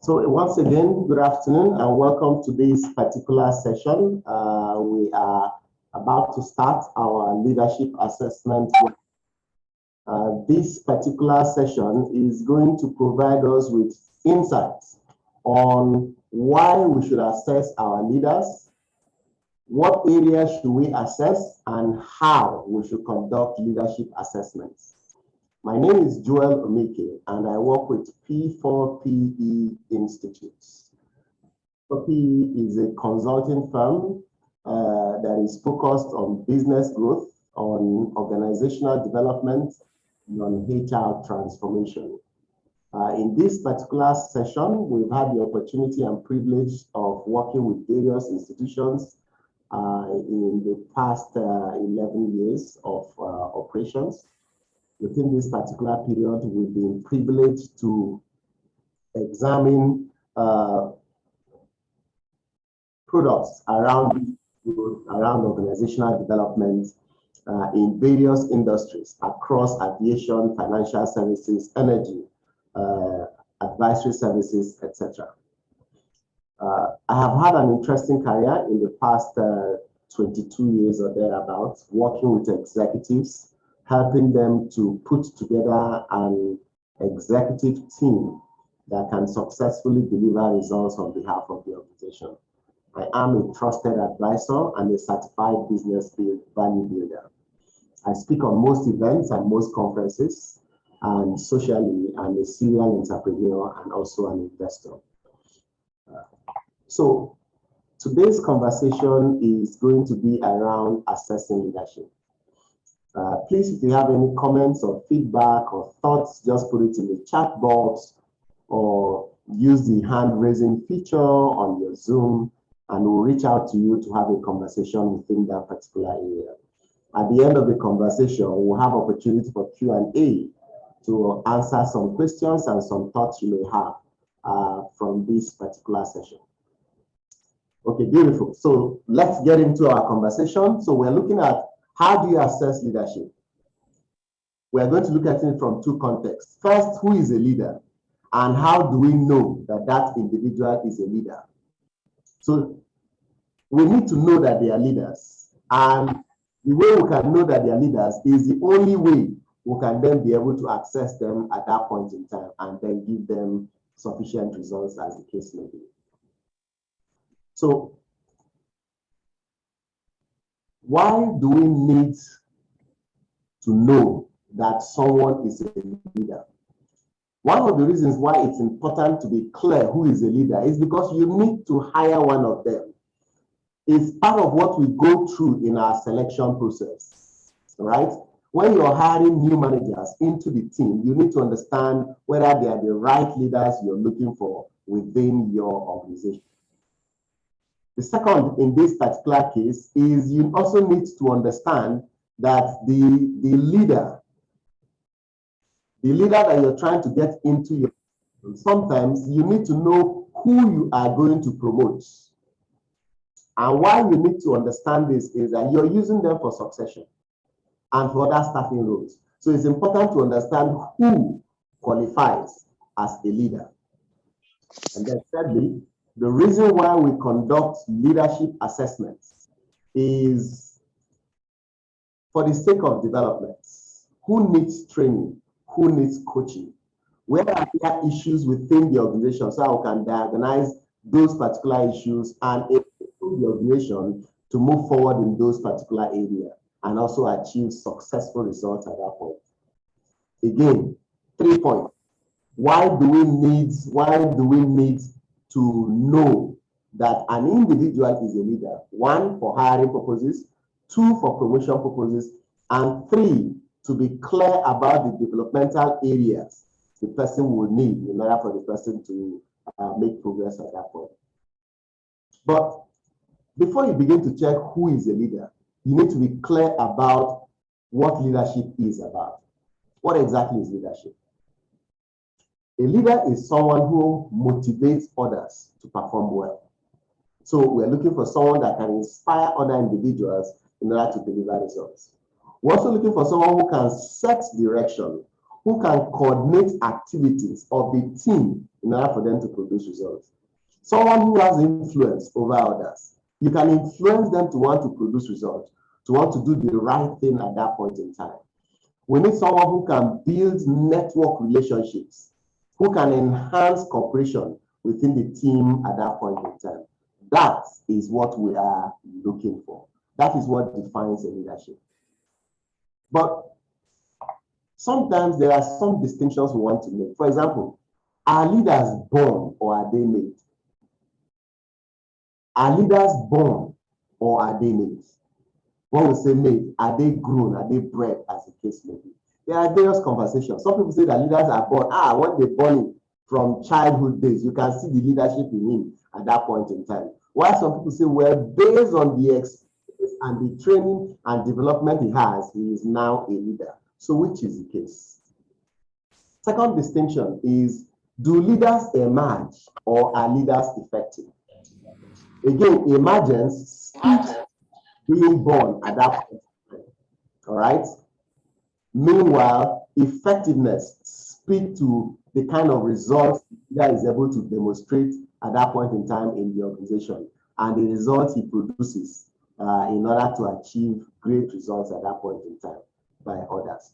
So once again, good afternoon and welcome to this particular session. We are about to start our leadership assessment. This particular session is going to provide us with insights on why we should assess our leaders, what areas should we assess, and how we should conduct leadership assessments. My name is Joel Omeke, and I work with P4PE Institutes. P4PE is a consulting firm that is focused on business growth, on organizational development, and on HR transformation. In this particular session, we've had the opportunity and privilege of working with various institutions in the past 11 years of operations. Within this particular period, we've been privileged to examine products around organizational development in various industries across aviation, financial services, energy, advisory services, etc. I have had an interesting career in the past 22 years or thereabouts, working with executives, helping them to put together an executive team that can successfully deliver results on behalf of the organization. I am a trusted advisor and a certified business value builder. I speak on most events and most conferences, and socially, I'm a serial entrepreneur and also an investor. So today's conversation is going to be around assessing leadership. Please, if you have any comments or feedback or thoughts, just put it in the chat box or use the hand raising feature on your Zoom, and we'll reach out to you to have a conversation within that particular area. At the end of the conversation, we'll have opportunity for Q&A to answer some questions and some thoughts you may have from this particular session. Okay, beautiful. So let's get into our conversation. So we're looking at how do you assess leadership? We're going to look at it from two contexts. First, who is a leader? And how do we know that that individual is a leader? So we need to know that they are leaders. And the way we can know that they are leaders is the only way we can then be able to access them at that point in time and then give them sufficient results as the case may be. So why do we need to know that someone is a leader? One of the reasons why it's important to be clear who is a leader is because you need to hire one of them. It's part of what we go through in our selection process, right? When you're hiring new managers into the team, you need to understand whether they are the right leaders you're looking for within your organization. The second, in this particular case, is you also need to understand that the leader that you're trying to get into your, sometimes you need to know who you are going to promote. And why you need to understand this is that you're using them for succession and for other staffing roles. So it's important to understand who qualifies as a leader. And then thirdly, the reason why we conduct leadership assessments is for the sake of development. Who needs training? Who needs coaching? Where are there issues within the organization so we can diagnose those particular issues and enable the organization to move forward in those particular areas and also achieve successful results at that point. Again, 3 points. Why do we need to know that an individual is a leader? 1, for hiring purposes, 2, for promotion purposes, and 3, to be clear about the developmental areas the person will need in order for the person to make progress at that point. But before you begin to check who is a leader, you need to be clear about what leadership is about. What exactly is leadership? A leader is someone who motivates others to perform well. So we're looking for someone that can inspire other individuals in order to deliver results. We're also looking for someone who can set direction, who can coordinate activities of the team in order for them to produce results. Someone who has influence over others, you can influence them to want to produce results, to want to do the right thing at that point in time. We need someone who can build network relationships, who can enhance cooperation within the team at that point in time. That is what we are looking for. That is what defines a leadership. But sometimes there are some distinctions we want to make. For example, are leaders born or are they made? Are leaders born or are they made? When we say made, are they grown? Are they bred, as the case may be? There are various conversations. Some people say that leaders are born. When they're born from childhood days, you can see the leadership in him at that point in time. While some people say, well, based on the experience and the training and development he has, he is now a leader. So which is the case? Second distinction is, do leaders emerge or are leaders effective? Again, emergence speaks being born at that point. All right. Meanwhile, effectiveness speaks to the kind of results that is able to demonstrate at that point in time in the organization and the results he produces in order to achieve great results at that point in time by others.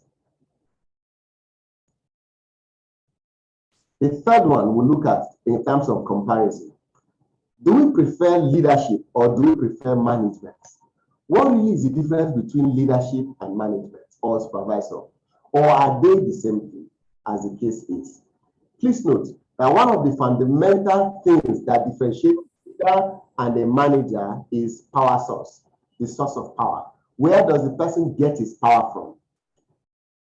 The third one we'll look at in terms of comparison. Do we prefer leadership or do we prefer management? What really is the difference between leadership and management or supervisor? Or are they the same thing, as the case is? Please note that one of the fundamental things that differentiate a leader and a manager is power source, the source of power. Where does the person get his power from?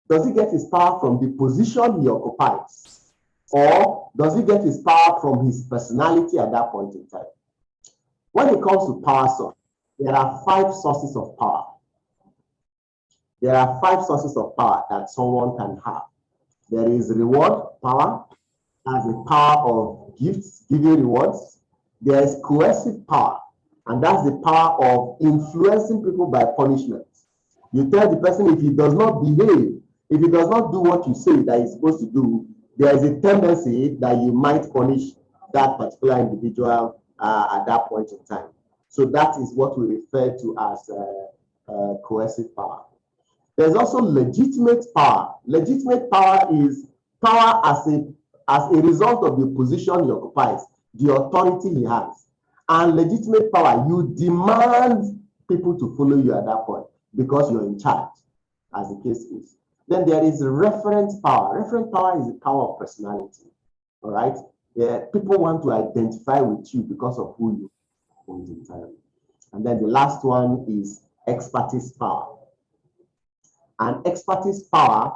Does he get his power from the position he occupies? Or does he get his power from his personality at that point in time? When it comes to power source, there are 5 sources of power. There are 5 sources of power that someone can have. There is reward power, that's the power of gifts, giving rewards. There is coercive power, and that's the power of influencing people by punishment. You tell the person if he does not behave, if he does not do what you say that he's supposed to do, there is a tendency that you might punish that particular individual at that point in time. So that is what we refer to as coercive power. There's also legitimate power. Legitimate power is power as a result of the position he occupies, the authority he has. And legitimate power, you demand people to follow you at that point because you're in charge, as the case is. Then there is reference power. Reference power is the power of personality. All right? Yeah, people want to identify with you because of who you are in time. And then the last one is expertise power. And expertise power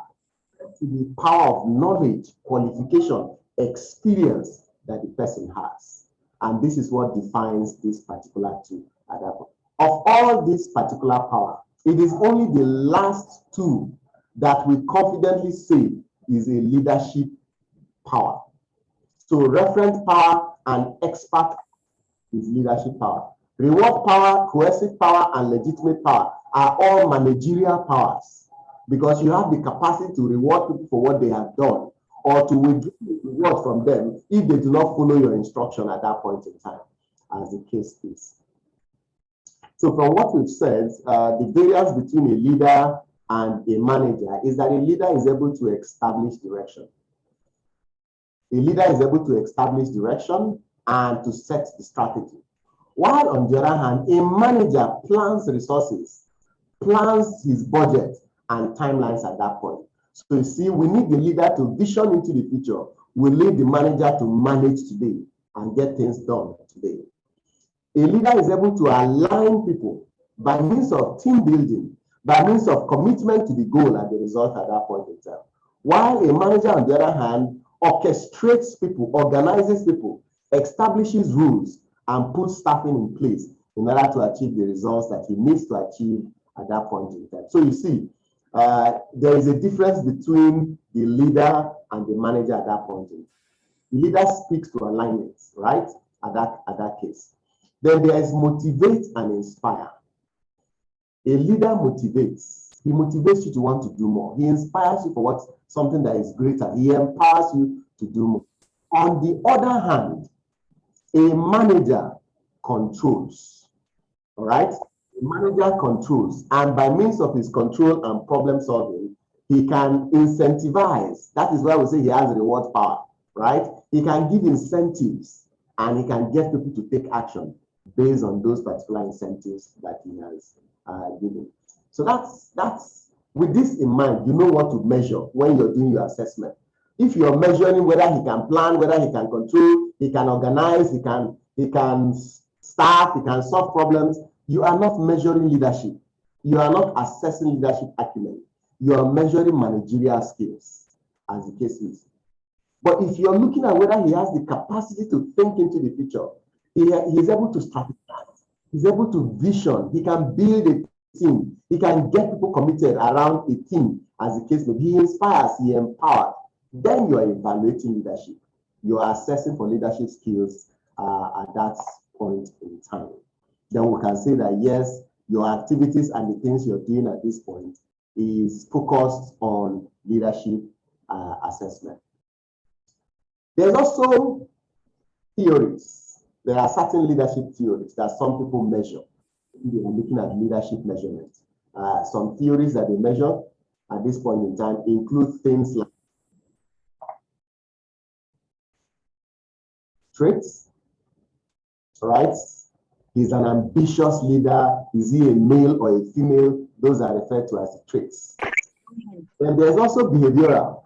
is the power of knowledge, qualification, experience that the person has. And this is what defines this particular two at that point. Of all this particular power, it is only the last two that we confidently say is a leadership power. So reference power and expert is leadership power. Reward power, coercive power, and legitimate power are all managerial powers because you have the capacity to reward people for what they have done or to withdraw reward from them if they do not follow your instruction at that point in time, as the case is. So from what we've said, the variance between a leader and a manager is that a leader is able to establish direction. A leader is able to establish direction and to set the strategy. While on the other hand, a manager plans resources, plans his budget and timelines at that point. So you see, we need the leader to vision into the future. We need the manager to manage today and get things done today. A leader is able to align people by means of team building, by means of commitment to the goal and the result at that point in time. While a manager, on the other hand, orchestrates people, organizes people, establishes rules, and puts staffing in place in order to achieve the results that he needs to achieve at that point in time. So you see, there is a difference between the leader and the manager at that point in time. The leader speaks to alignment, right? At that case. Then there is motivate and inspire. A leader motivates. He motivates you to want to do more. He inspires you for something that is greater. He empowers you to do more. On the other hand, a manager controls, all right? A manager controls, and by means of his control and problem solving, he can incentivize. That is why we say he has reward power, right? He can give incentives and he can get people to take action based on those particular incentives that he has given. So that's with this in mind, you know what to measure when you're doing your assessment. If you're measuring whether he can plan, whether he can control, he can organize, he can start, he can solve problems, you are not measuring leadership. You are not assessing leadership acumen. You are measuring managerial skills, as the case is. But if you're looking at whether he has the capacity to think into the future, he is able to strategize, he's able to vision, he can build a team, he can get people committed around a team, as the case may be. He inspires, he empowers. Then you are evaluating leadership. You are assessing for leadership skills at that point in time. Then we can say that yes, your activities and the things you're doing at this point is focused on leadership assessment. There's also theories. There are certain leadership theories that some people measure. They are looking at leadership measurement. Some theories that they measure at this point in time include things like traits, right? He's an ambitious leader. Is he a male or a female? Those are referred to as traits. And there's also behavioral.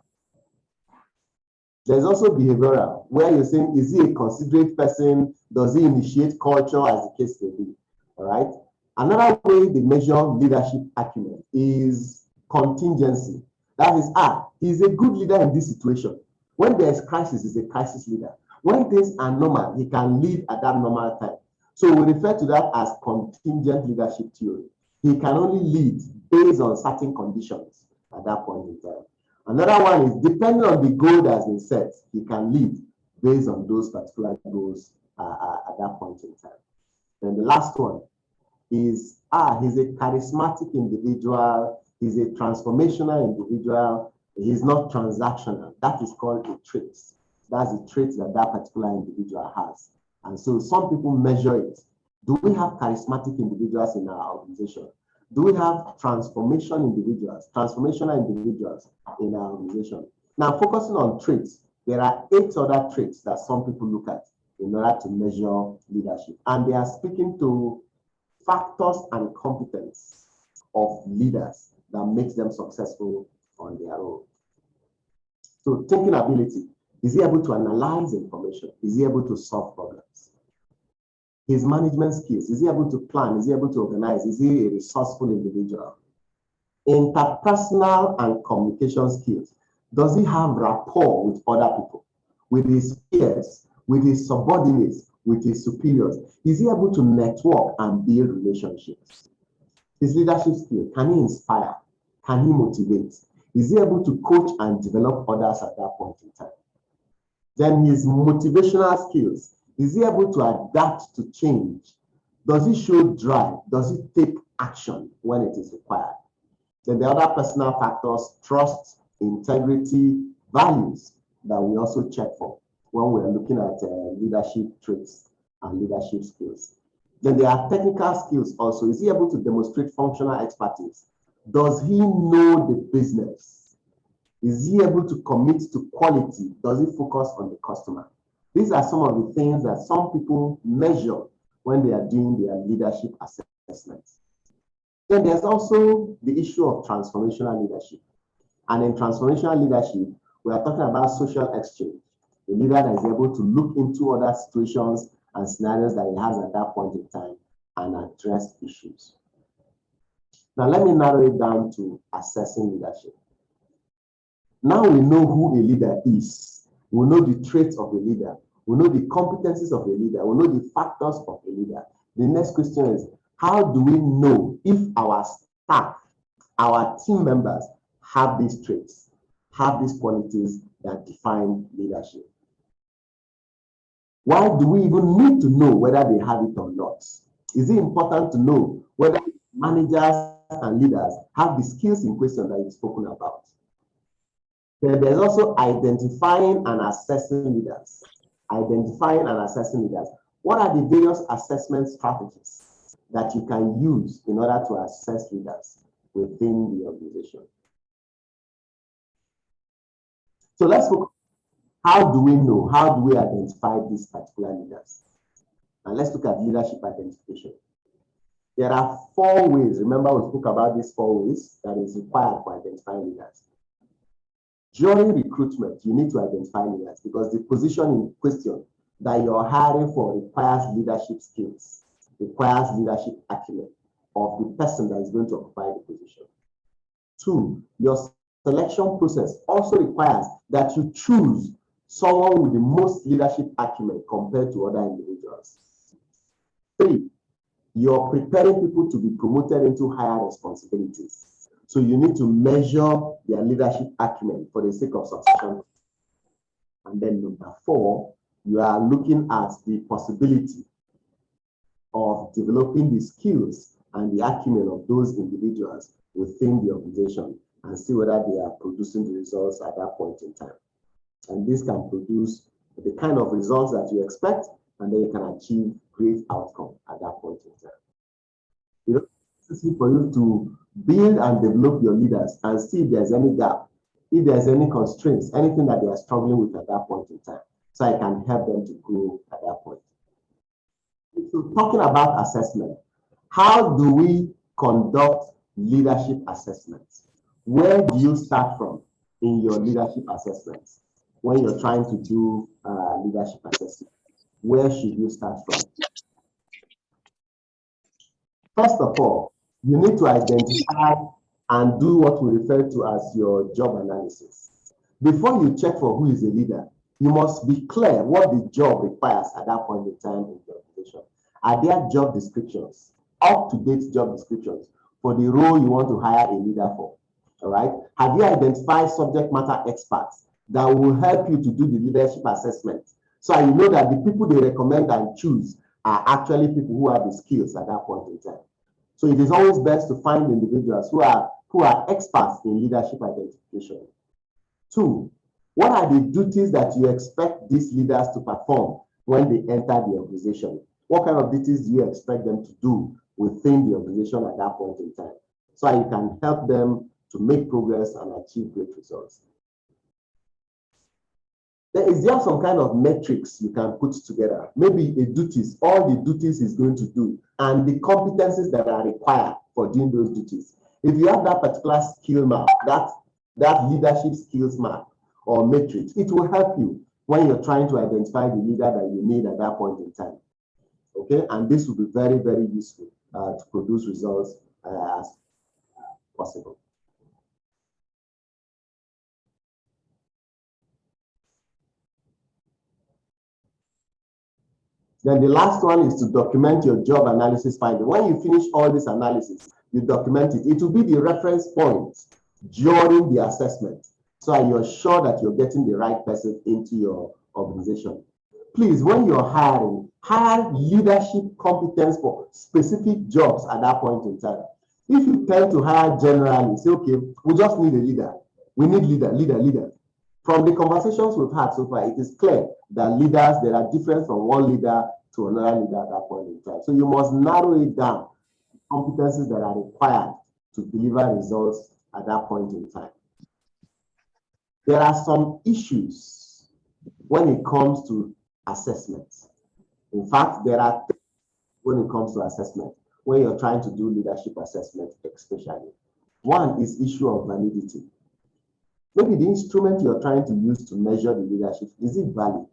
There's also behavioral, where you're saying, is he a considerate person? Does he initiate culture, as the case may be? All right. Another way they measure leadership acumen is contingency. That is, he's a good leader in this situation. When there's crisis, he's a crisis leader. When things are normal, he can lead at that normal time. So we refer to that as contingent leadership theory. He can only lead based on certain conditions at that point in time. Another one is, depending on the goal that has been set, he can lead based on those particular goals at that point in time. And the last one is, he's a charismatic individual, he's a transformational individual, he's not transactional. That is called a trait. That's the trait that that particular individual has. And so some people measure it. Do we have charismatic individuals in our organization? Do we have transformational individuals in our organization? Now, focusing on traits, there are 8 other traits that some people look at in order to measure leadership. And they are speaking to factors and competence of leaders that makes them successful on their own. So thinking ability, is he able to analyze information? Is he able to solve problems? His management skills, is he able to plan? Is he able to organize? Is he a resourceful individual? Interpersonal and communication skills, does he have rapport with other people, with his peers, with his subordinates, with his superiors? Is he able to network and build relationships? His leadership skill, can he inspire? Can he motivate? Is he able to coach and develop others at that point in time? Then his motivational skills, is he able to adapt to change? Does he show drive? Does he take action when it is required? Then the other personal factors, trust, integrity, values, that we also check for when we're looking at leadership traits and leadership skills. Then there are technical skills also. Is he able to demonstrate functional expertise? Does he know the business? Is he able to commit to quality? Does he focus on the customer? These are some of the things that some people measure when they are doing their leadership assessments. Then there's also the issue of transformational leadership. And in transformational leadership, we are talking about social exchange. A leader that is able to look into other situations and scenarios that he has at that point in time and address issues. Now, let me narrow it down to assessing leadership. Now we know who a leader is. We know the traits of a leader. We know the competencies of a leader. We know the factors of a leader. The next question is, how do we know if our staff, our team members have these traits, have these qualities that define leadership? Why do we even need to know whether they have it or not? Is it important to know whether managers and leaders have the skills in question that you've spoken about? Then there's also identifying and assessing leaders. Identifying and assessing leaders. What are the various assessment strategies that you can use in order to assess leaders within the organization? So let's look, how do we know? How do we identify these particular leaders? And let's look at leadership identification. There are 4 ways. Remember, we spoke about these 4 ways that is required for identifying leaders. During recruitment, you need to identify leaders because the position in question that you're hiring for requires leadership skills, requires leadership acumen of the person that is going to occupy the position. 2, your selection process also requires that you choose someone with the most leadership acumen compared to other individuals. 3, you're preparing people to be promoted into higher responsibilities. So you need to measure their leadership acumen for the sake of succession. And then number 4, you are looking at the possibility of developing the skills and the acumen of those individuals within the organization and see whether they are producing the results at that point in time. And this can produce the kind of results that you expect, and then you can achieve great outcome at that point in time. You know, it's easy for you to build and develop your leaders and see if there's any gap, if there's any constraints, anything that they are struggling with at that point in time, so I can help them to grow at that point. So talking about assessment, how do we conduct leadership assessments? Where do you start from in your leadership assessments when you're trying to do leadership assessment? Where should you start from? First of all, you need to identify and do what we refer to as your job analysis. Before you check for who is a leader, you must be clear what the job requires at that point in time in the organization. Are there job descriptions, up-to-date job descriptions for the role you want to hire a leader for? All right. Have you identified subject matter experts that will help you to do the leadership assessment? So you know that the people they recommend and choose are actually people who have the skills at that point in time. So it is always best to find individuals who are experts in leadership identification. 2, what are the duties that you expect these leaders to perform when they enter the organization? What kind of duties do you expect them to do within the organization at that point in time? So you can help them to make progress and achieve great results. Is there some kind of metrics you can put together? Maybe a duties, all the duties he's going to do, and the competencies that are required for doing those duties. If you have that particular skill mark, that leadership skills mark or matrix, it will help you when you're trying to identify the leader that you need at that point in time. Okay, and this will be very, very useful to produce results as possible. Then the last one is to document your job analysis finding. When you finish all this analysis, you document it. It will be the reference point during the assessment. So you're sure that you're getting the right person into your organization. Please, when you're hiring, hire leadership competence for specific jobs at that point in time. If you tend to hire generally, say, okay, we just need a leader. We need leader. From the conversations we've had so far, it is clear that leaders, there are differences from one leader to another leader at that point in time. So you must narrow it down, competencies that are required to deliver results at that point in time. There are some issues when it comes to assessments. In fact, there are things when it comes to assessment, when you're trying to do leadership assessment especially. One is issue of validity. Maybe the instrument you're trying to use to measure the leadership, is it valid?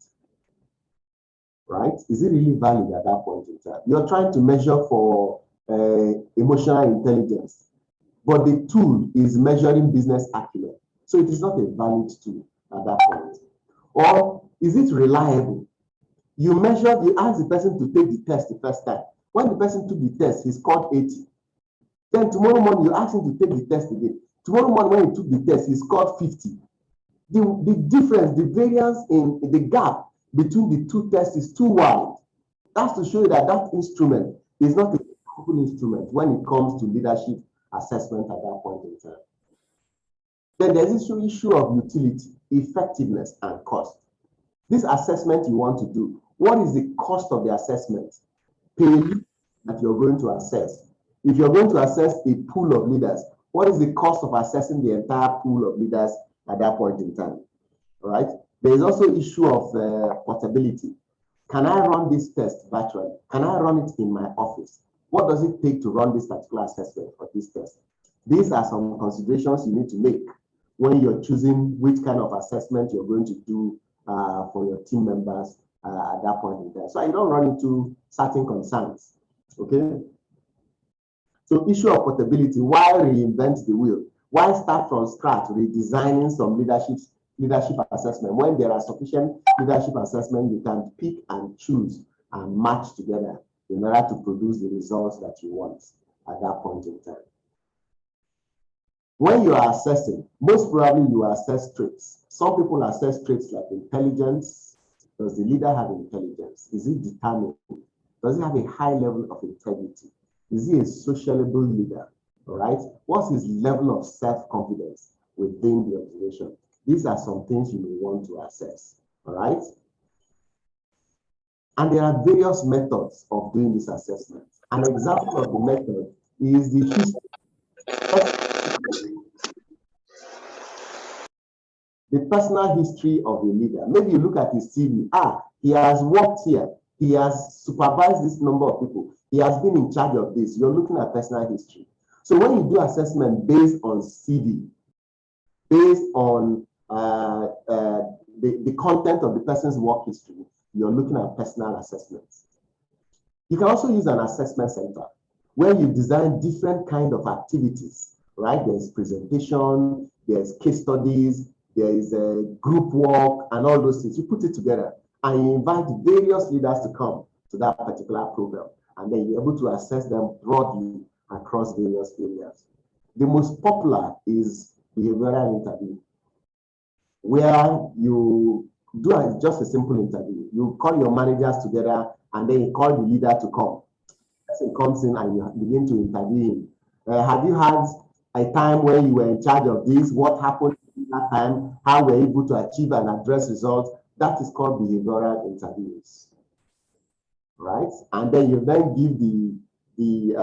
Right? Is it really valid at that point in time? You're trying to measure for emotional intelligence, but the tool is measuring business acumen. So it is not a valid tool at that point. Or is it reliable? You ask the person to take the test the first time. When the person took the test, he scored 80. Then tomorrow morning, you ask him to take the test again. Tomorrow morning, when he took the test, he scored 50. The difference, the variance in the gap between the two tests is too wide. That's to show you that that instrument is not a powerful instrument when it comes to leadership assessment at that point in time. Then there's this issue of utility, effectiveness, and cost. This assessment you want to do, what is the cost of the assessment per lead that you're going to assess? If you're going to assess a pool of leaders, what is the cost of assessing the entire pool of leaders at that point in time? All right. There is also issue of portability. Can I run this test virtually? Can I run it in my office? What does it take to run this particular assessment or this test? These are some considerations you need to make when you're choosing which kind of assessment you're going to do for your team members at that point in time. So you don't run into certain concerns. Okay. So issue of portability, why reinvent the wheel? Why start from scratch, redesigning some leadership assessment when there are sufficient leadership assessment you can pick and choose and match together in order to produce the results that you want at that point in time. When you are assessing, most probably you assess traits. Some people assess traits like intelligence. Does the leader have intelligence? Is he determined? Does he have a high level of integrity? Is he a sociable leader? All right. What's his level of self-confidence within the observation? These are some things you may want to assess. All right. And there are various methods of doing this assessment. An example of the method is the personal history of a leader. Maybe you look at his CV. He has worked here. He has supervised this number of people. He has been in charge of this. You're looking at personal history. So when you do assessment based on CV, based on the content of the person's work history, you're looking at personal assessments. You can also use an assessment center where you design different kind of activities, right? There's presentation, there's case studies, there is a group work and all those things. You put it together and you invite various leaders to come to that particular program, and then you're able to assess them broadly across various areas. The most popular is behavioral interview, where you do just a simple interview. You call your managers together and then you call the leader to come. Person comes in and you begin to interview him. Have you had a time when you were in charge of this? What happened in that time? How were you able to achieve and address results? That is called behavioral interviews, right? And then you then give the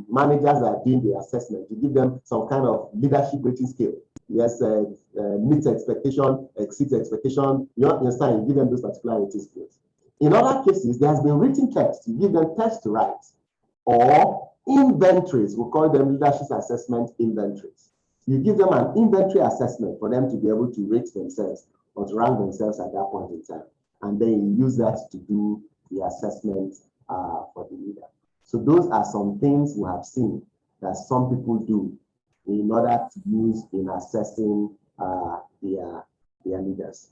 managers that are doing the assessment, you give them some kind of leadership rating scale. Yes, meet expectation, exceed expectation. You understand? You give them those particular rating scales. In other cases, there has been written text. You give them text to write, or inventories. We call them leadership assessment inventories. You give them an inventory assessment for them to be able to rate themselves or to rank themselves at that point in time, and then you use that to do the assessment for the leader. So those are some things we have seen that some people do in order to use in assessing their leaders.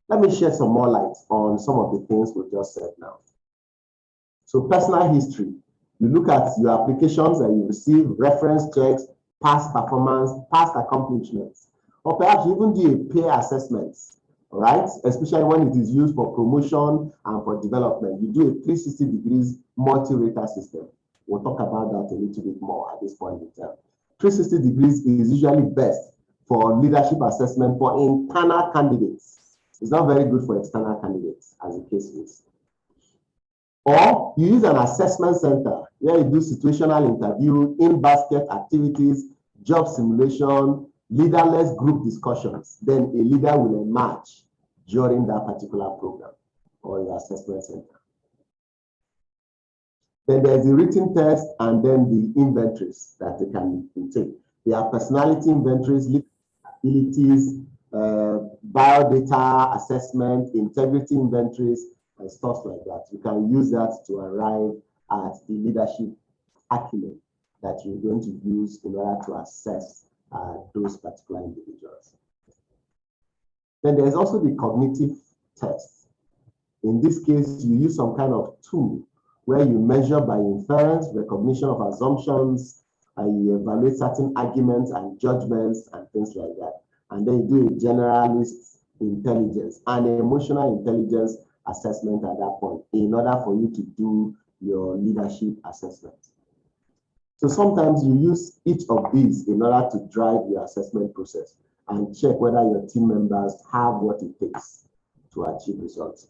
Let me shed some more light on some of the things we just said now. So personal history, you look at your applications that you receive, reference checks, past performance, past accomplishments, or perhaps you even do a peer assessments, right? Especially when it is used for promotion and for development. You do a 360 degrees multi-rater system. We'll talk about that a little bit more at this point in time. 360 degrees is usually best for leadership assessment for internal candidates. It's not very good for external candidates, as the case is. Or you use an assessment center where you do situational interview, in-basket activities, job simulation, leaderless group discussions. Then a leader will emerge during that particular program or your assessment center. Then there's the written test and then the inventories that they can take. There are personality inventories, abilities, biodata assessment, integrity inventories, and stuff like that. You can use that to arrive at the leadership acumen that you're going to use in order to assess those particular individuals. Then there's also the cognitive test. In this case, you use some kind of tool where you measure by inference, recognition of assumptions, and you evaluate certain arguments and judgments and things like that. And then you do a generalist intelligence and emotional intelligence assessment at that point in order for you to do your leadership assessment. So sometimes you use each of these in order to drive your assessment process and check whether your team members have what it takes to achieve results.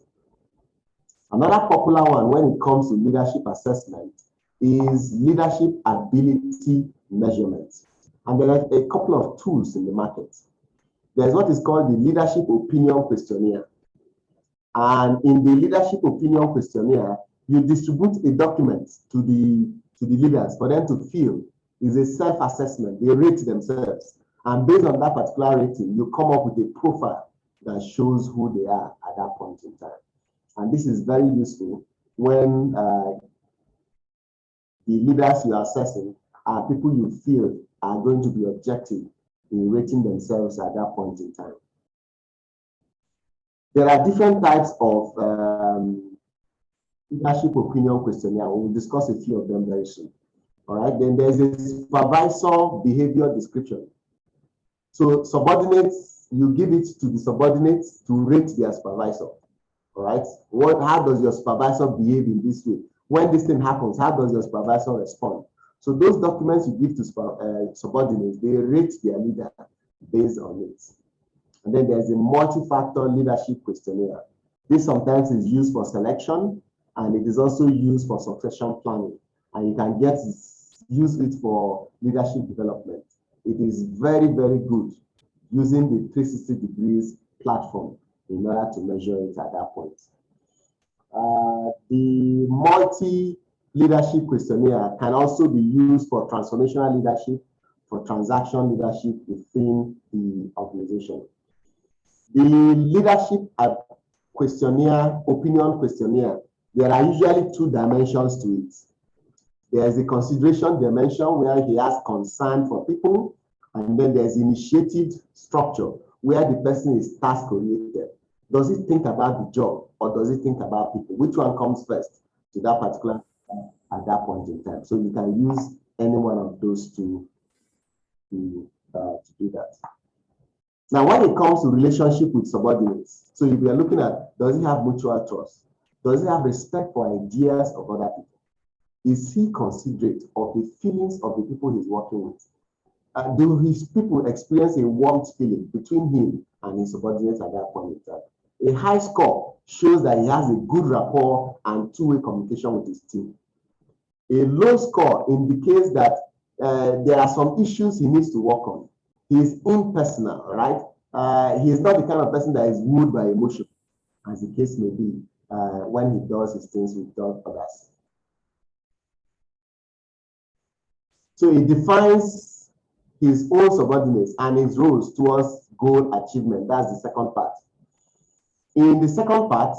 Another popular one when it comes to leadership assessment is leadership ability measurement. And there are a couple of tools in the market. There's what is called the leadership opinion questionnaire. And in the leadership opinion questionnaire, you distribute a document to the leaders for them to fill. It's a self-assessment. They rate themselves. And based on that particular rating, you come up with a profile that shows who they are at that point in time. And this is very useful when the leaders you are assessing are people you feel are going to be objective in rating themselves at that point in time. There are different types of leadership opinion questionnaire. We'll discuss a few of them very soon. All right, then there's a supervisor behavior description. So subordinates, you give it to the subordinates to rate their supervisor. All right, how does your supervisor behave in this way? When this thing happens, how does your supervisor respond? So those documents you give to subordinates, they rate their leader based on it. And then there's a multi-factor leadership questionnaire. This sometimes is used for selection, and it is also used for succession planning. And you can use it for leadership development. It is very, very good using the 360 degrees platform in order to measure it at that point. The multi-leadership questionnaire can also be used for transformational leadership, for transaction leadership within the organization. The leadership questionnaire, opinion questionnaire, there are usually two dimensions to it. There's a consideration dimension where he has concern for people, and then there's initiative structure where the person is task-oriented. Does he think about the job or does he think about people? Which one comes first to that particular at that point in time? So you can use any one of those two to do that. Now, when it comes to relationship with subordinates, so if we are looking at, does he have mutual trust? Does he have respect for ideas of other people? Is he considerate of the feelings of the people he's working with? Do his people experience a warmth feeling between him and his subordinates at that point in time? A high score shows that he has a good rapport and two-way communication with his team. A low score indicates that there are some issues he needs to work on. He is impersonal, right? He is not the kind of person that is moved by emotion, as the case may be, when he does his things with others. So he defines his own subordinates and his roles towards goal achievement. That's the second part. In the second part,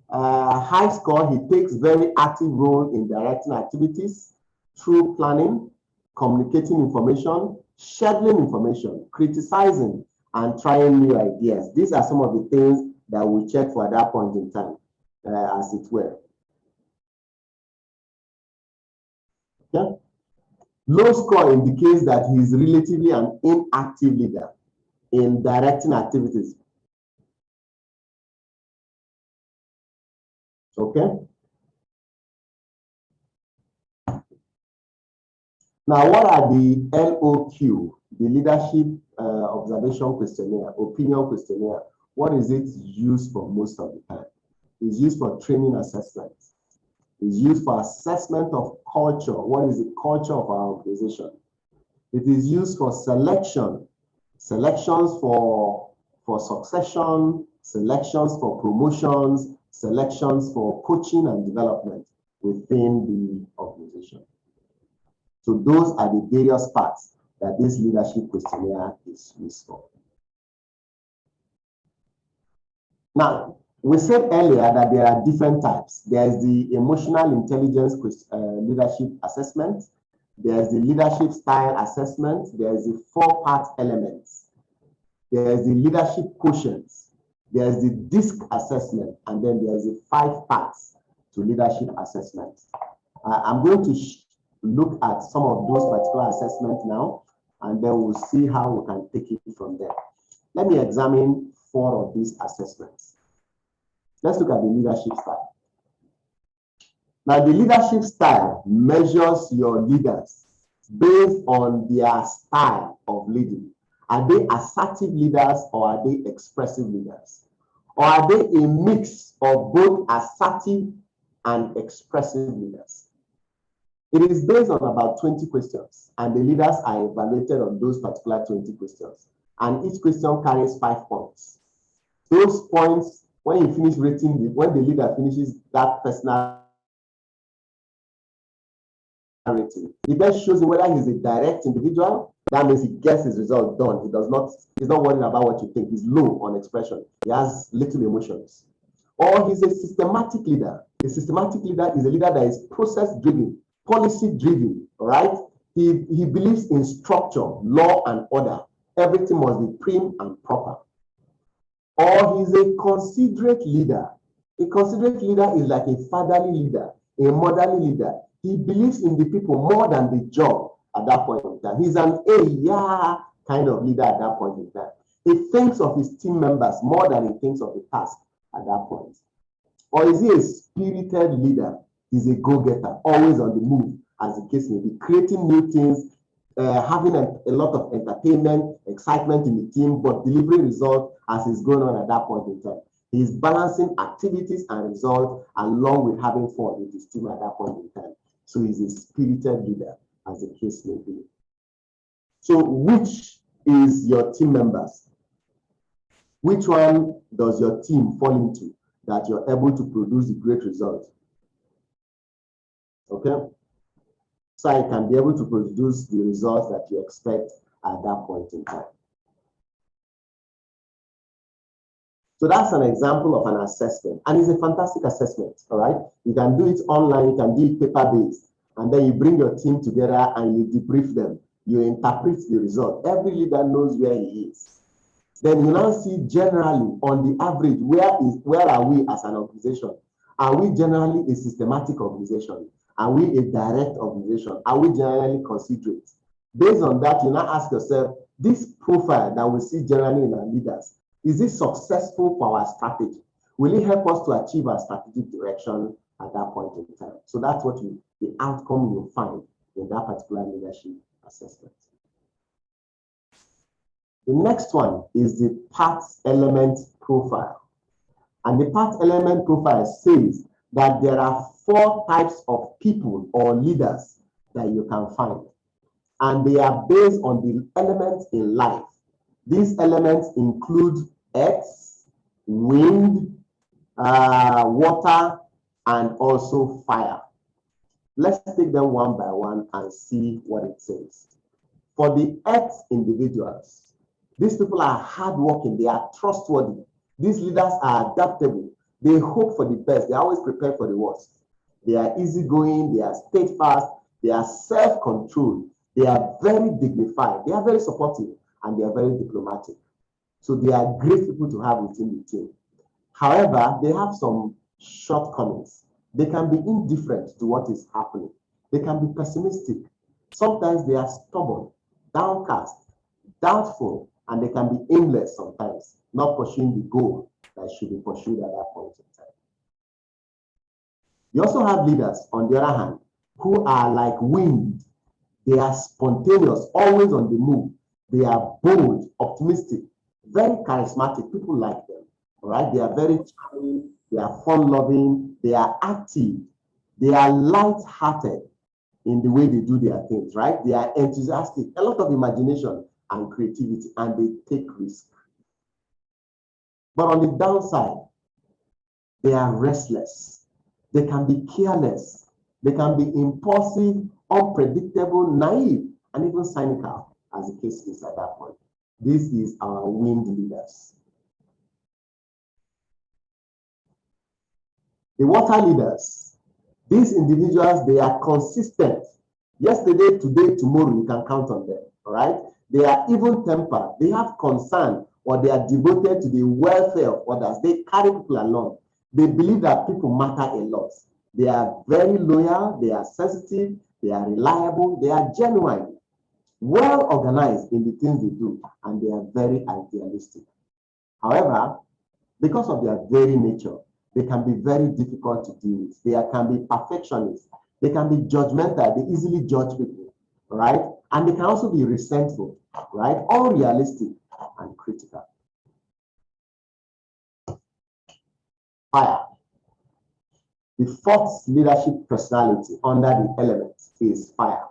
high score, he takes very active role in directing activities through planning, communicating information, scheduling information, criticizing, and trying new ideas. These are some of the things that we check for at that point in time, as it were. Okay? Low score indicates that he is relatively an inactive leader in directing activities. Okay? Now, what are the LOQ, the Leadership Observation Questionnaire, Opinion Questionnaire? What is it used for most of the time? It's used for training assessment. It's used for assessment of culture. What is the culture of our organization? It is used for selection, selections for succession, selections for promotions, selections for coaching and development within the organization. So those are the various parts that this leadership questionnaire is used for. Now, we said earlier that there are different types. There's the emotional intelligence leadership assessment. There's the leadership style assessment. There's the 4-part elements. There's the leadership quotient. There's the DISC assessment. And then there's the 5 parts to leadership assessment. I'm going to look at some of those particular assessments now, and then we'll see how we can take it from there. Let me examine 4 of these assessments. Let's look at the leadership style. Now, the leadership style measures your leaders based on their style of leading. Are they assertive leaders or are they expressive leaders? Or are they a mix of both assertive and expressive leaders? It is based on about 20 questions, and the leaders are evaluated on those particular 20 questions. And each question carries 5 points. Those points, when you finish rating, when the leader finishes that personal rating, it then shows you whether he's a direct individual. That means he gets his result done. He's not worried about what you think. He's low on expression. He has little emotions. Or he's a systematic leader. A systematic leader is a leader that is process-driven, policy-driven, right? He believes in structure, law, and order. Everything must be prim and proper. Or he's a considerate leader. A considerate leader is like a fatherly leader, a motherly leader. He believes in the people more than the job at that point in time. He's an kind of leader at that point in time. He thinks of his team members more than he thinks of the task at that point. Or is he a spirited leader? He's a go-getter, always on the move, as the case may be, creating new things, having a lot of entertainment, excitement in the team, but delivering results as is going on at that point in time. He's balancing activities and results along with having fun with his team at that point in time. So he's a spirited leader, as the case may be. So which is your team members? Which one does your team fall into that you're able to produce a great result? Okay? So you can be able to produce the results that you expect at that point in time. So that's an example of an assessment, and it's a fantastic assessment, all right? You can do it online, you can do it paper-based, and then you bring your team together and you debrief them. You interpret the result. Every leader knows where he is. Then you now see generally, on the average, where are we as an organization? Are we generally a systematic organization? Are we a direct organization? Are we generally considerate? Based on that, you now ask yourself, this profile that we see generally in our leaders, is it successful for our strategy? Will it help us to achieve our strategic direction at that point in time? So that's what the outcome you'll find in that particular leadership assessment. The next one is the part element profile. And the part element profile says that there are 4 types of people or leaders that you can find. And they are based on the elements in life. These elements include earth, wind, water, and also fire. Let's take them one by one and see what it says. For the earth individuals, these people are hardworking, they are trustworthy. These leaders are adaptable. They hope for the best. They are always prepared for the worst. They are easygoing, they are steadfast, they are self-controlled, they are very dignified, they are very supportive, and they are very diplomatic. So they are great people to have within the team. However, they have some shortcomings. They can be indifferent to what is happening. They can be pessimistic. Sometimes they are stubborn, downcast, doubtful, and they can be aimless sometimes, not pursuing the goal that should be pursued at that point in time. You also have leaders, on the other hand, who are like wind. They are spontaneous, always on the move. They are bold, optimistic, very charismatic. People like them, all right? They are very charming, they are fun-loving, they are active, they are light-hearted in the way they do their things, right? They are enthusiastic, a lot of imagination and creativity, and they take risks. But on the downside, they are restless. They can be careless. They can be impulsive, unpredictable, naive, and even cynical, as the case is at that point. This is our wind leaders. The water leaders, these individuals, they are consistent. Yesterday, today, tomorrow, you can count on them, all right? They are even-tempered. They have concern, or they are devoted to the welfare of others. They carry people along. They believe that people matter a lot. They are very loyal, they are sensitive, they are reliable, they are genuine, well organized in the things they do, and they are very idealistic. However, because of their very nature, they can be very difficult to deal with. They can be perfectionists. They can be judgmental. They easily judge people. right? And they can also be resentful, right? Unrealistic and critical. Fire. The fourth leadership personality under the elements is fire.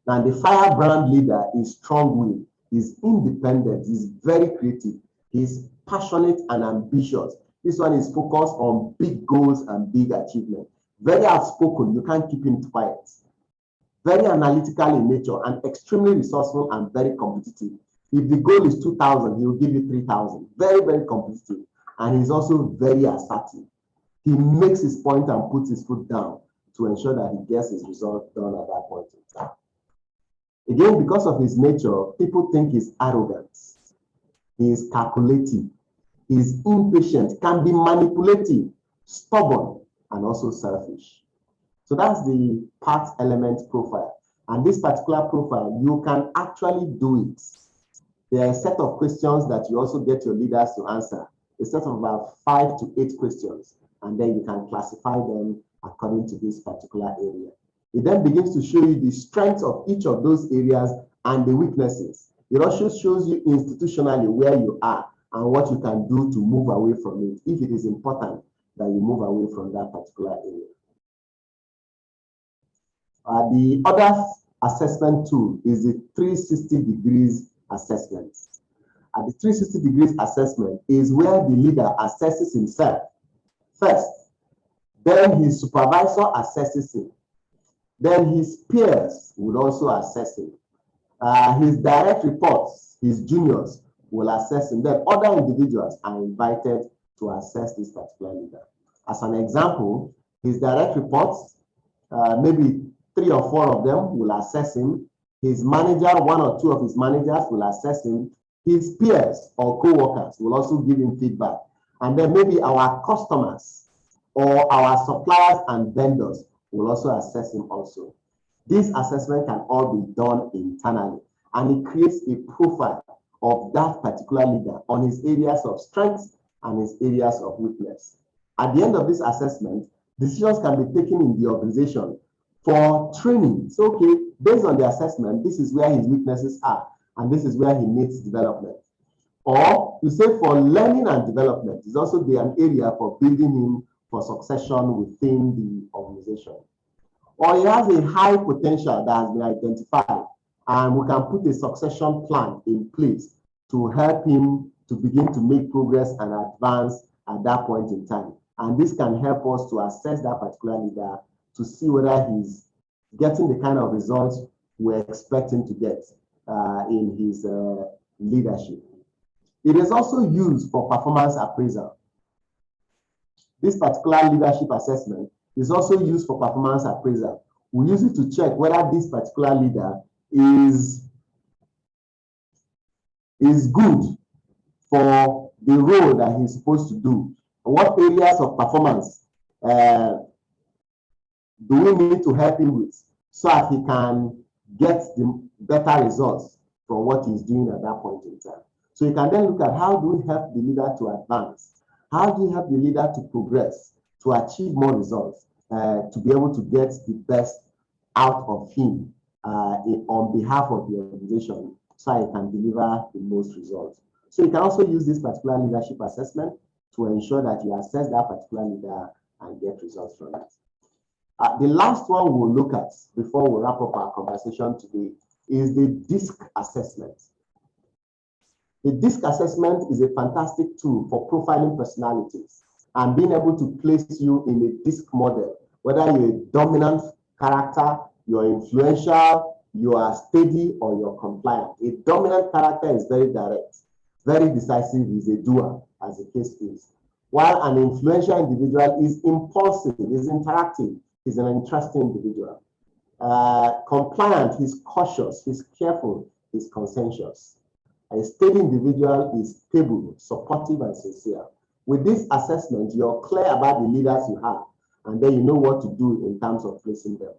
Now, the firebrand leader is strong-willed, is independent, is very creative, is passionate and ambitious. This one is focused on big goals and big achievements. Very outspoken, you can't keep him quiet. Very analytical in nature and extremely resourceful and very competitive. If the goal is 2,000, he will give you 3,000. Very, very competitive. And he's also very assertive. He makes his point and puts his foot down to ensure that he gets his result done at that point in time. Again, because of his nature, people think he's arrogant. He is calculative. He is impatient, can be manipulative, stubborn, and also selfish. So that's the part element profile. And this particular profile, you can actually do it. There are a set of questions that you also get your leaders to answer, a set of about 5 to 8 questions, and then you can classify them according to this particular area. It then begins to show you the strengths of each of those areas and the weaknesses. It also shows you institutionally where you are and what you can do to move away from it, if it is important that you move away from that particular area. The other assessment tool is the 360 degrees assessment. The 360 degrees assessment is where the leader assesses himself first, then his supervisor assesses him, then his peers will also assess him. His direct reports, his juniors will assess him. Then other individuals are invited to assess this particular leader. As an example, his direct reports, maybe 3 or 4 of them will assess him. His manager, 1 or 2 of his managers will assess him. His peers or co-workers will also give him feedback. And then maybe our customers or our suppliers and vendors will also assess him also. This assessment can all be done internally, and it creates a profile of that particular leader on his areas of strength and his areas of weakness. At the end of this assessment, decisions can be taken in the organization for training. So, okay, based on the assessment, this is where his weaknesses are, and this is where he needs development. Or you say for learning and development, it's also an area for building him for succession within the organization. Or he has a high potential that has been identified, and we can put a succession plan in place to help him to begin to make progress and advance at that point in time. And this can help us to assess that particular leader to see whether he's getting the kind of results we're expecting to get in his leadership. It is also used for performance appraisal. This particular leadership assessment is also used for performance appraisal. We use it to check whether this particular leader is good for the role that he's supposed to do. What areas of performance do we need to help him with so that he can get the better results from what he's doing at that point in time. So you can then look at how do we help the leader to advance? How do you help the leader to progress, to achieve more results, to be able to get the best out of him on behalf of the organization so he can deliver the most results. So you can also use this particular leadership assessment to ensure that you assess that particular leader and get results from it. The last one we'll look at before we wrap up our conversation today is the DISC assessment. The DISC assessment is a fantastic tool for profiling personalities and being able to place you in a DISC model, whether you're a dominant character, you're influential, you are steady, or you're compliant. A dominant character is very direct, very decisive, is a doer, as the case is. While an influential individual is impulsive, is interactive, is an interesting individual. Compliant, he's cautious, he's careful, he's conscientious. A steady individual is stable, supportive, and sincere. With this assessment, you're clear about the leaders you have, and then you know what to do in terms of placing them.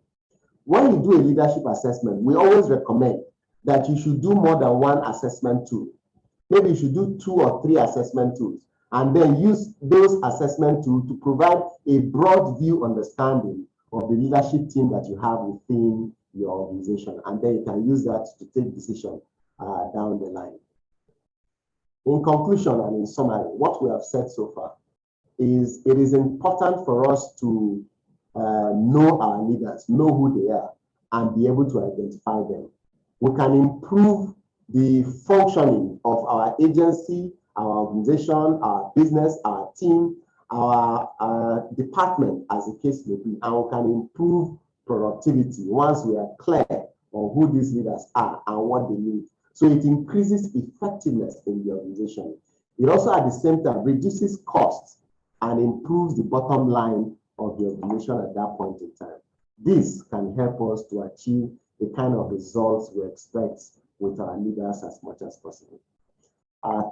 When you do a leadership assessment, we always recommend that you should do more than one assessment tool. Maybe you should do 2 or 3 assessment tools, and then use those assessment tools to provide a broad view understanding of the leadership team that you have within your organization, and then you can use that to take decision down the line. In conclusion and in summary, what we have said so far is it is important for us to know our leaders, know who they are, and be able to identify them. We can improve the functioning of our agency, our organization, our business, our team, our department, as the case may be, and we can improve productivity once we are clear on who these leaders are and what they need. So it increases effectiveness in the organization. It also, at the same time, reduces costs and improves the bottom line of the organization at that point in time. This can help us to achieve the kind of results we expect with our leaders as much as possible.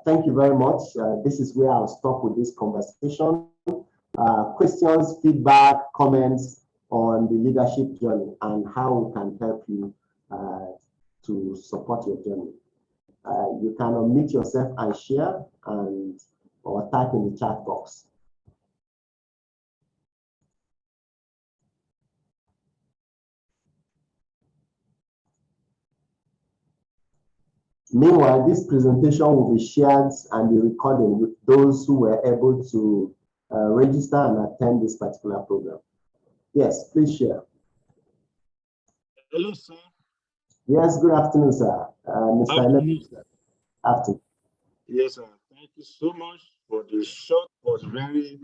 Thank you very much. This is where I'll stop with this conversation. Questions, feedback, comments on the leadership journey and how we can help you to support your journey. You can unmute yourself and share or type in the chat box. Meanwhile, this presentation will be shared and be recorded with those who were able to register and attend this particular program. Yes, please share. Hello, sir. Yes, good afternoon, sir. Mr. Afternoon. Afternoon. Yes, sir. Thank you so much for the short but very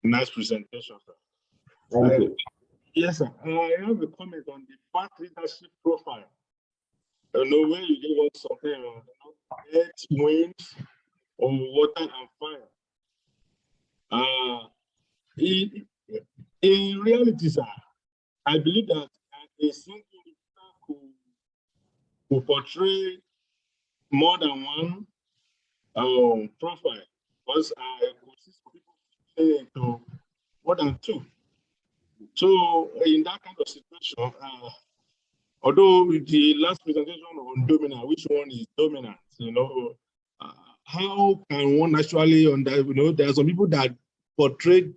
nice presentation, sir. Thank you. Yes, sir. I have a comment on the past leadership profile. When you give us something, earth, wind, or water and fire. In reality, sir, I believe that a single leader could portray more than one profile, because I could see some people into more than two. So in that kind of situation, although the last presentation on dominant, which one is dominant? How can one actually there are some people that portray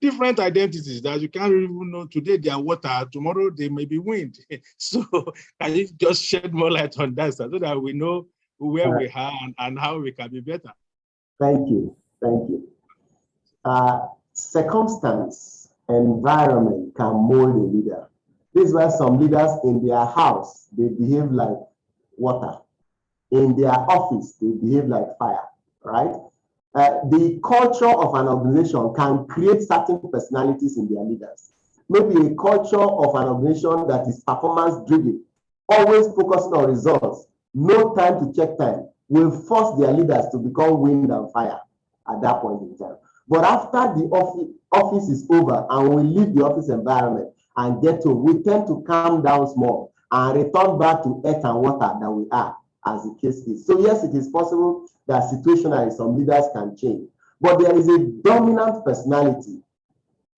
different identities that you can't even know. Today they are water, tomorrow they may be wind. So can you just shed more light on that, so that we know where we are and how we can be better? Thank you. Thank you. Circumstance, environment can mold a leader. This is why some leaders in their house, they behave like water. In their office, they behave like fire, right? The culture of an organization can create certain personalities in their leaders. Maybe a culture of an organization that is performance-driven, always focusing on results, no time to check time, will force their leaders to become wind and fire at that point in time. But after the office is over and we leave the office environment and get to, we tend to calm down small and return back to earth and water that we are, as the case is. So yes, it is possible that situationally some leaders can change, but there is a dominant personality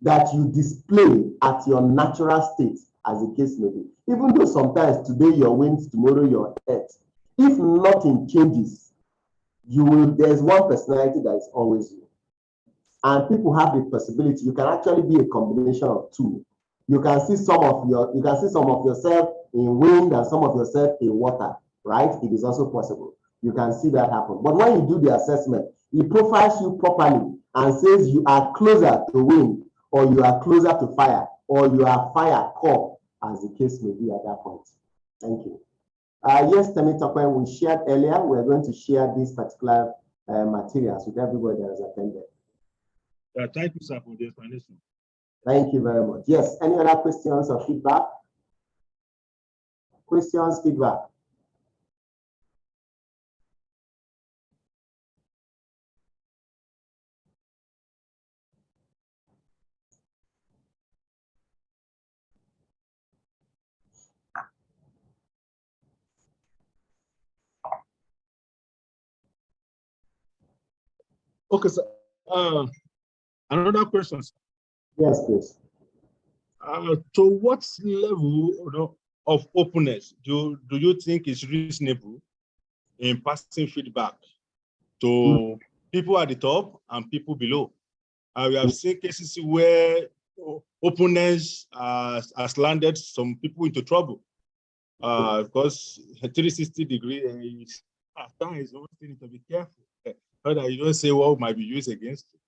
that you display at your natural state, as the case may be. Even though sometimes today you're wind, tomorrow you're earth. If nothing changes, there's one personality that is always you. And people have the possibility, you can actually be a combination of two. You can see some of yourself in wind and some of yourself in water, right? It is also possible. You can see that happen. But when you do the assessment, it profiles you properly and says you are closer to wind, or you are closer to fire, or you are fire core, as the case may be at that point. Thank you. Yes, Temitope, we shared earlier, we're going to share these particular materials with everybody that has attended. Thank you, sir, for the explanation. Thank you very much. Yes, any other questions or feedback? Questions, feedback? Okay, sir. Another question. Yes, please. To what level of openness do you think is reasonable in passing feedback to people at the top and people below? We have seen cases where openness has landed some people into trouble. Because a 360-degree is at times one thing to be careful, so that you don't say what might be used against you.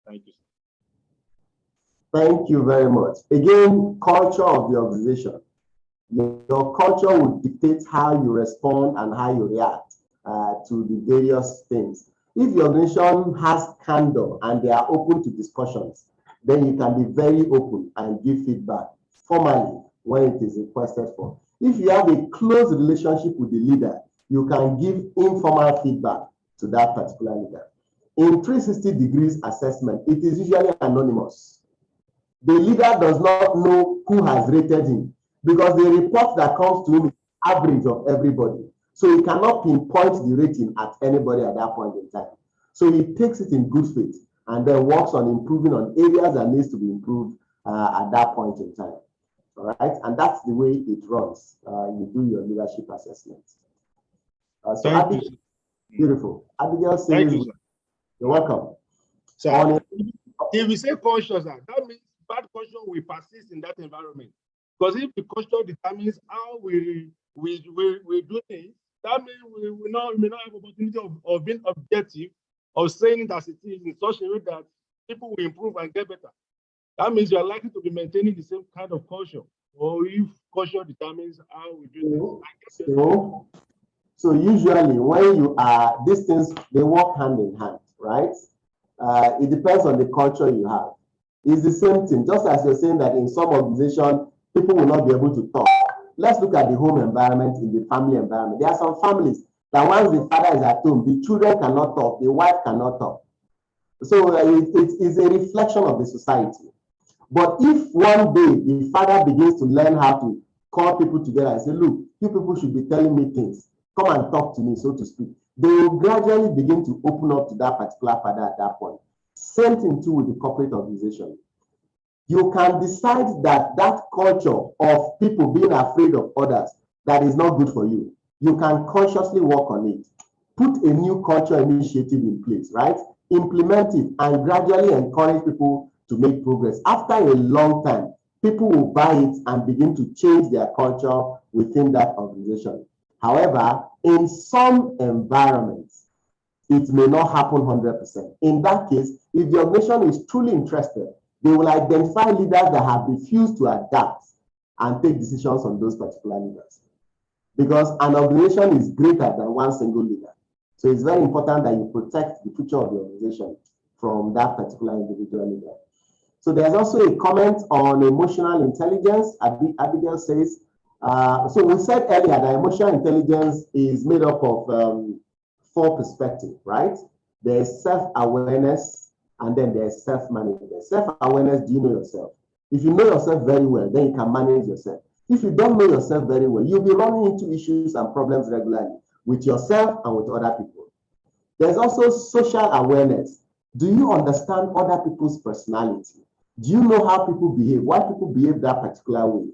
Thank you. Thank you very much. Again, culture of the organization. Your culture will dictate how you respond and how you react to the various things. If your organization has candor and they are open to discussions, then you can be very open and give feedback formally when it is requested for. If you have a close relationship with the leader, you can give informal feedback to that particular leader. In 360 degrees assessment, it is usually anonymous. The leader does not know who has rated him because the report that comes to him is average of everybody. So he cannot pinpoint the rating at anybody at that point in time. So he takes it in good faith and then works on improving on areas that needs to be improved at that point in time. All right, and that's the way it runs. You do your leadership assessment. So Abigail, beautiful. Abigail says, thank you, you're welcome. So if we say culture, that means bad culture will persist in that environment. Because if the culture determines how we do things, that means we may not have opportunity of being objective, of saying it as it is in such a way that people will improve and get better. That means you are likely to be maintaining the same kind of culture, or if culture determines how we do things. So usually when you are, these things, they work hand in hand, right? It depends on the culture you have. It's the same thing, just as you're saying that in some organizations, people will not be able to talk. Let's look at the home environment, in the family environment. There are some families that once the father is at home, the children cannot talk, the wife cannot talk. So it is a reflection of the society. But if one day the father begins to learn how to call people together and say, look, you people should be telling me things, come and talk to me, so to speak, they will gradually begin to open up to that particular father at that point. Same thing too with the corporate organization. You can decide that that culture of people being afraid of others, that is not good for you. You can consciously work on it. Put a new culture initiative in place, right? Implement it and gradually encourage people to make progress. After a long time, people will buy it and begin to change their culture within that organization. However, in some environments, it may not happen 100%. In that case, if the organization is truly interested, they will identify leaders that have refused to adapt and take decisions on those particular leaders. Because an organization is greater than one single leader. So it's very important that you protect the future of the organization from that particular individual leader. So there's also a comment on emotional intelligence. Abigail says, so we said earlier that emotional intelligence is made up of 4 perspectives, right? There's self-awareness, and then there's self-management. Self-awareness, do you know yourself? If you know yourself very well, then you can manage yourself. If you don't know yourself very well, you'll be running into issues and problems regularly with yourself and with other people. There's also social awareness. Do you understand other people's personality? Do you know how people behave, why people behave that particular way?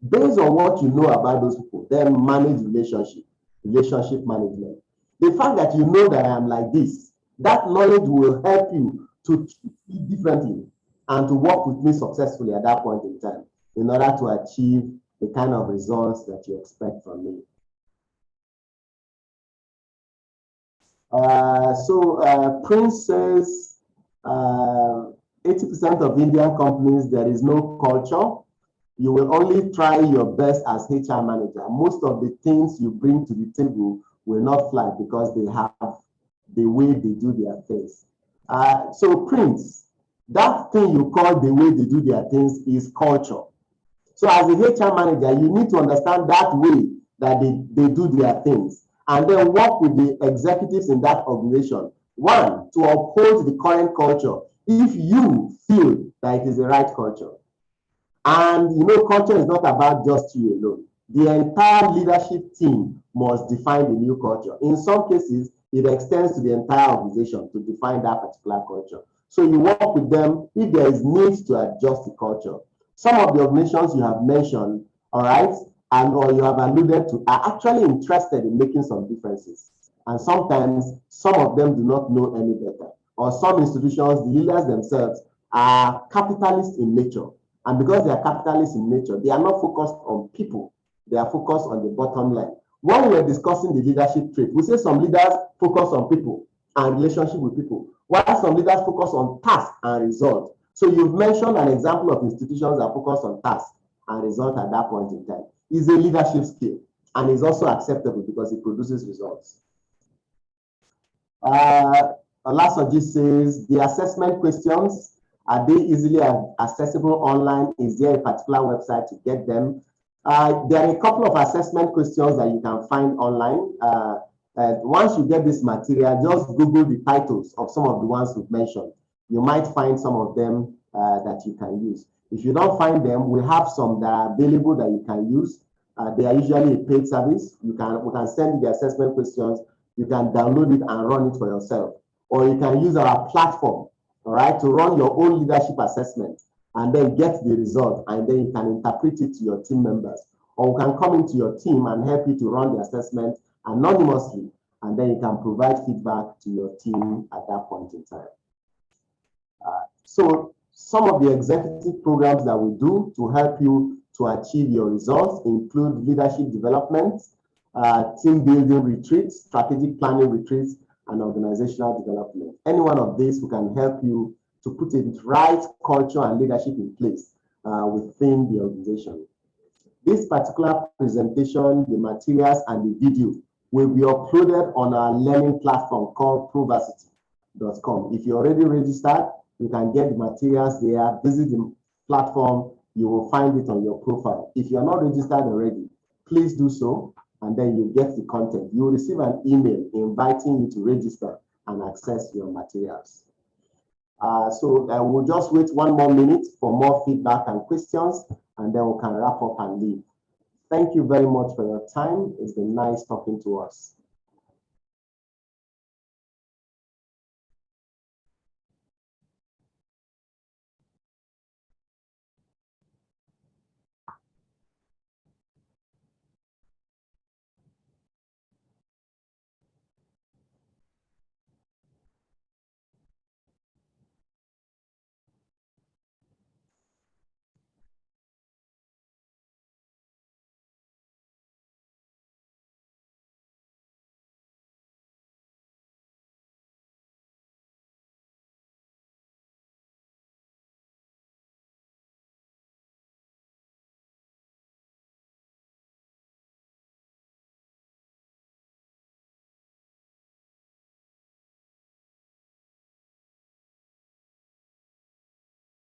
Based on what you know about those people, then manage relationship management. The fact that you know that I am like this, that knowledge will help you to treat me differently and to work with me successfully at that point in time in order to achieve the kind of results that you expect from me. Prince says, 80% of Indian companies, there is no culture. You will only try your best as HR manager. Most of the things you bring to the table will not fly because they have the way they do their things. So Prince, that thing you call the way they do their things is culture. So as a HR manager, you need to understand that way that they do their things and then work with the executives in that organization. One, to uphold the current culture if you feel that it is the right culture. And you know, culture is not about just you alone. The entire leadership team must define the new culture. In some cases, it extends to the entire organization to define that particular culture. So you work with them if there is need to adjust the culture. Some of the organizations you have mentioned, all right, and or you have alluded to are actually interested in making some differences. And sometimes some of them do not know any better. Or some institutions, the leaders themselves are capitalist in nature. And because they are capitalist in nature, they are not focused on people. They are focused on the bottom line. When we were discussing the leadership trait, we say some leaders focus on people and relationship with people, while some leaders focus on task and result. So you've mentioned an example of institutions that focus on task and result at that point in time. It's a leadership skill and is also acceptable because it produces results. Olasoji says, the assessment questions, are they easily accessible online? Is there a particular website to get them? There are a couple of assessment questions that you can find online. Once you get this material, just Google the titles of some of the ones we've mentioned. You might find some of them that you can use. If you don't find them, we have some that are available that you can use. They are usually a paid service. We can send you the assessment questions. You can download it and run it for yourself. Or you can use our platform, all right, to run your own leadership assessment and then get the result, and then you can interpret it to your team members. Or we can come into your team and help you to run the assessment anonymously, and then you can provide feedback to your team at that point in time. So some of the executive programs that we do to help you to achieve your results include leadership development, team building retreats, strategic planning retreats, and organizational development. Any one of these, we can help you to put the right culture and leadership in place within the organization. This particular presentation, the materials, and the video will be uploaded on our learning platform called Proversity.com. If you're already registered, you can get the materials there. Visit the platform, you will find it on your profile. If you're not registered already, please do so, and then you get the content. You will receive an email inviting you to register and access your materials. So we'll just wait 1 more minute for more feedback and questions, and then we can wrap up and leave. Thank you very much for your time. It's been nice talking to us.